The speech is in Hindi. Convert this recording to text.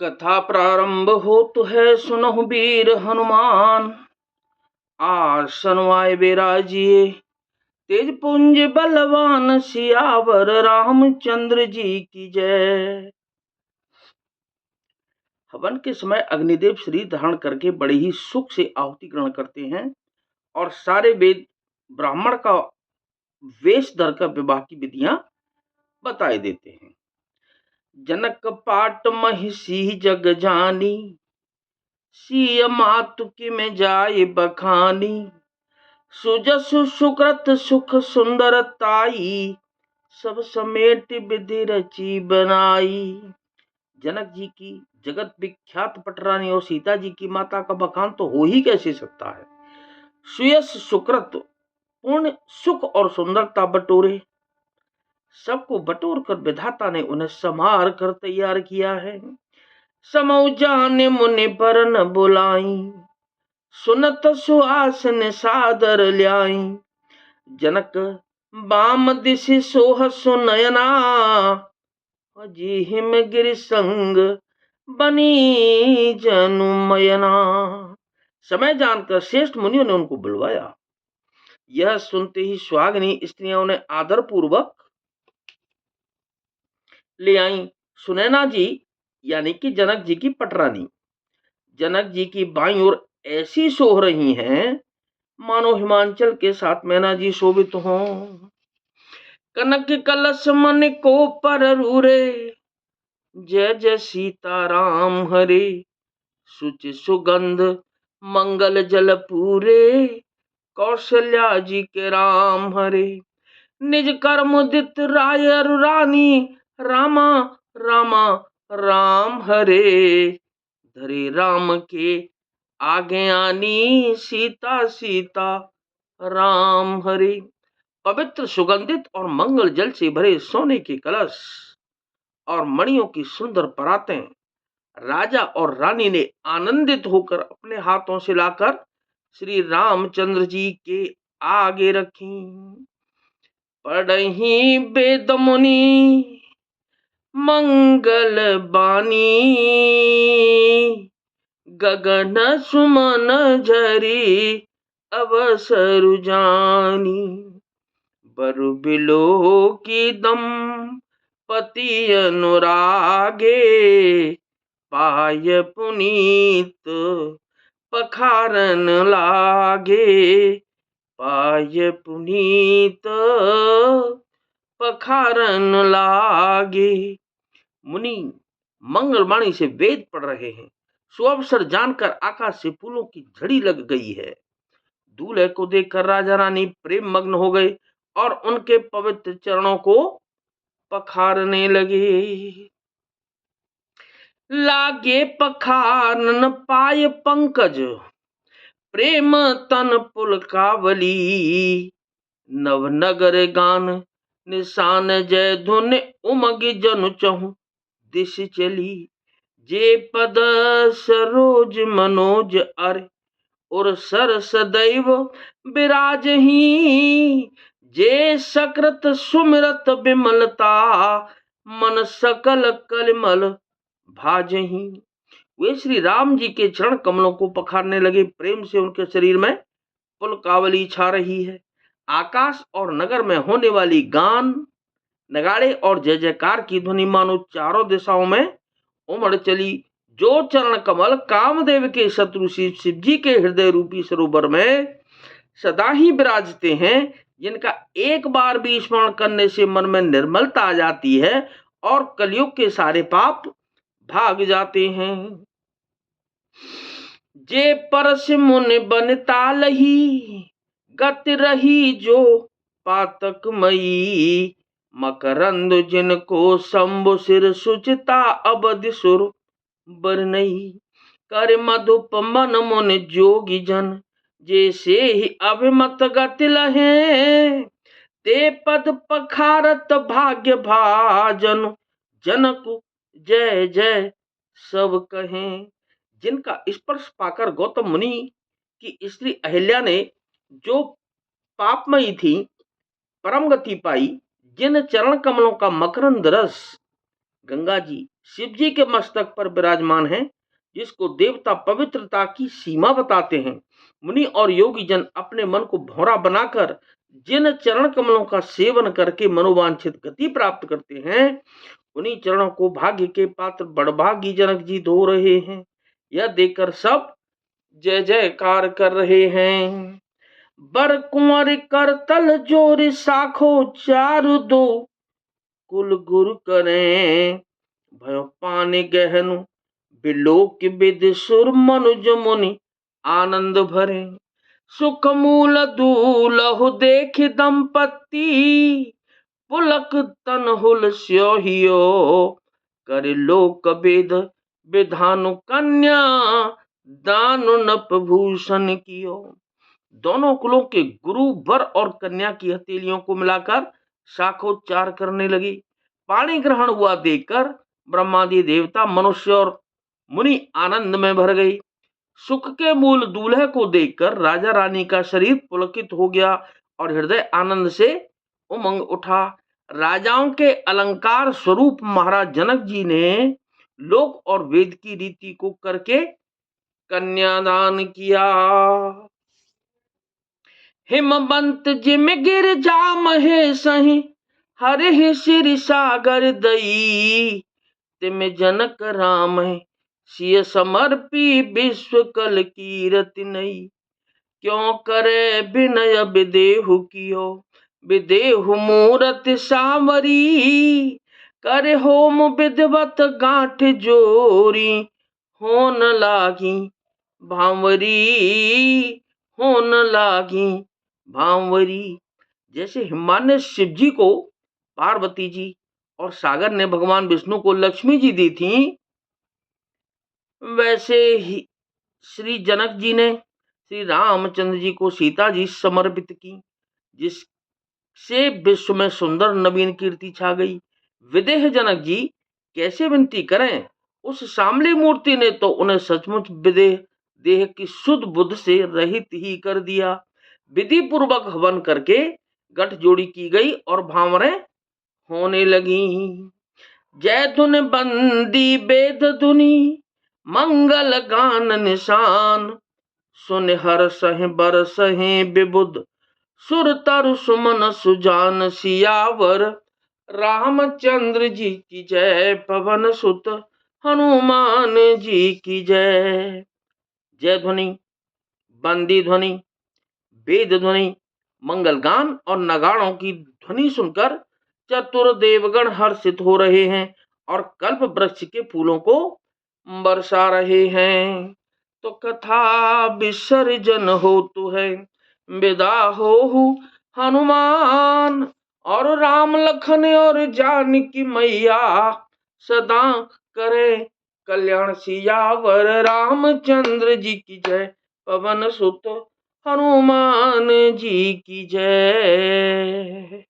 कथा प्रारंभ होत है सुनहु वीर हनुमान। आसन वाय विराजिए तेज पुंज बलवान, सियावर रामचंद्र जी की जय। हवन के समय अग्निदेव शरीर धारण करके बड़े ही सुख से आहुति ग्रहण करते हैं और सारे वेद ब्राह्मण का वेश धरकर विवाह की विधियां बताए देते हैं। जनक पाट महिषी जग जानी, सिय मातु की में जाय बखानी। सुजसु सुकृत सुख सुंदरताई, सब समेट विधि रची बनाई। जनक जी की जगत विख्यात पटरानी और सीता जी की माता का बखान तो हो ही कैसे सकता है। सुयस सुकृत पूर्ण सुख और सुंदरता बटोरे, सबको बटोर कर विधाता ने उन्हें संभार कर तैयार किया है। समौ जाने मुनि पर न बुलाई, सुनत सुहासन सादर ल्याई। जनक बाम दिशि सोह सुनयना, जिहिम गिर संग बनी जनुमयना। समय जानकर श्रेष्ठ मुनियों ने उनको बुलवाया। यह सुनते ही सुहागिनी स्त्रियों ने आदर पूर्वक ले आई। सुनैना जी यानी कि जनक जी की पटरानी जनक जी की बाईं ओर ऐसी सोह रही हैं मानो हिमाचल के साथ मैना जी शोभित हों। कनक कलश मन को पर रूरे, जय जय सीता राम हरे। सुचि सुगंध मंगल जल पूरे, कौशल्या जी के राम हरे। निज कर मुदित राय अरु रानी, रामा रामा राम हरे। धरे राम के आगे आनी, सीता सीता राम हरे। पवित्र सुगंधित और मंगल जल से भरे सोने के कलश और मणियों की सुंदर परातें राजा और रानी ने आनंदित होकर अपने हाथों से लाकर श्री रामचंद्र जी के आगे रखी। पढ़हि वेद मुनि मंगल बानी, गगन सुमन झरी अवसर जानी। बरु बिलो की दम पति अनुरागे, पाय पुनीत पखारन लागे। पाय पुनीत पखारन लागे। मुनि मंगलवाणी से वेद पढ़ रहे हैं। सुअवसर जानकर आकाश से फूलों की झड़ी लग गई है। दूल्हे को देखकर राजा रानी प्रेम मग्न हो गए और उनके पवित्र चरणों को पखारने लगे। लागे पखारन पाय पंकज, प्रेम तन पुलकावली। नव नगर गान निशान जय धुन, उमग जनु चहु दिश चली। जे पद सरोज मनोज अर, और सर सदैव विराजही। जे सकृत सुमिरत विमलता, मन सकल कलिमल भाजही। वे श्री राम जी के चरण कमलों को पखारने लगे। प्रेम से उनके शरीर में पुलकावली छा रही है। आकाश और नगर में होने वाली गान नगाड़े और जय जयकार की ध्वनि मानो चारों दिशाओं में उमड़ चली। जो चरण कमल कामदेव के शत्रु शिव जी के हृदय रूपी सरोवर में सदा ही विराजते हैं, जिनका एक बार भी स्मरण करने से मन में निर्मलता आ जाती है और कलयुग के सारे पाप भाग जाते हैं। जे परस मुनि बनतालही, गति रही जो पातक मई। मकरंद जिनको शंभु सिर सुचिता, अबधि सुर बरनई। कर मधुप मन मुनि जोगी जन, जैसे ही अभिमत गति लहे। ते पद पखारत भाग्य भाजन, जनक जय जय सब कहें। जिनका स्पर्श पाकर गौतम मुनि की स्त्री अहिल्या ने जो पापमयी थी परम गति पाई, जिन चरण कमलों का मकरंद रस गंगा जी शिव जी के मस्तक पर विराजमान है, जिसको देवता पवित्रता की सीमा बताते हैं। मुनि और योगी जन अपने मन को भौरा बनाकर जिन चरण कमलों का सेवन करके मनोवांछित गति प्राप्त करते हैं, उन्हीं चरणों को भाग्य के पात्र बड़भागी जनक जी धो रहे हैं। यह देखकर सब जय जयकार कर रहे हैं। बर कुंवर कर तल जोर साखो चारु दो, कुल गुरु करें भयो पानी गहनु, बिलोक विद सुर मनुज मुनि आनंद भरे। सुख मूल दूलहु देख दंपति, पुलक तन हुल स्योहियो, कर लोक वेद विधानु कन्या, दानु नप भूषण कियो। दोनों कुलों के गुरु वर और कन्या की हथेलियों को मिलाकर शाखोच्चार करने लगे। पाणी ग्रहण हुआ देखकर ब्रह्मादि देवता, मनुष्य और मुनि आनंद में भर गए। सुख के मूल दूल्हे को देखकर राजा रानी का शरीर पुलकित हो गया और हृदय आनंद से उमंग उठा। राजाओं के अलंकार स्वरूप महाराज जनक जी ने लोक और वेद की रीति को करके कन्यादान किया। हिमवंत जिम गिर जा महेश ही, हरे श्री सागर दई, तिम जनक राम सिय समर्पी विश्व कल कीरति नई। क्यों करे विनय विदेहु कियो, विदेहु मूरत सांवरी, करे होम विधवत गांठ जोरी, होन लागी भांवरी, होन लागी भांवरी। जैसे हिमान्य शिव जी को पार्वती जी और सागर ने भगवान विष्णु को लक्ष्मी जी दी थी, वैसे ही श्री जनक जी ने श्री रामचंद्र जी को सीता जी समर्पित की, जिससे विश्व में सुंदर नवीन कीर्ति छा गई। विदेह जनक जी कैसे विनती करें, उस सामली मूर्ति ने तो उन्हें सचमुच विदेह देह की शुद्ध बुद्ध से रहित ही कर दिया। विधि पूर्वक हवन करके गठ जोड़ी की गई और भांवरें होने लगी। जय धुन बंदी वेद धुनी, मंगल गान निशान, सुन हर सह बर सहे विबुध, सुर तरु सुमन सुजान, सियावर रामचंद्र जी की जय, पवन सुत हनुमान जी की जय। जय ध्वनि, बंदी ध्वनि, वेद ध्वनि, मंगल गान और नगाड़ों की ध्वनि सुनकर चतुर देवगण हर्षित हो रहे हैं और कल्प वृक्ष के फूलों को बरसा रहे हैं। तो कथा विसर्जन होतु है, विदा होहु हनुमान, और राम लखन और जानकी मैया, सदा करे कल्याण सियावर, रामचंद्र जी की जय, पवन सुत हनुमान जी की जय।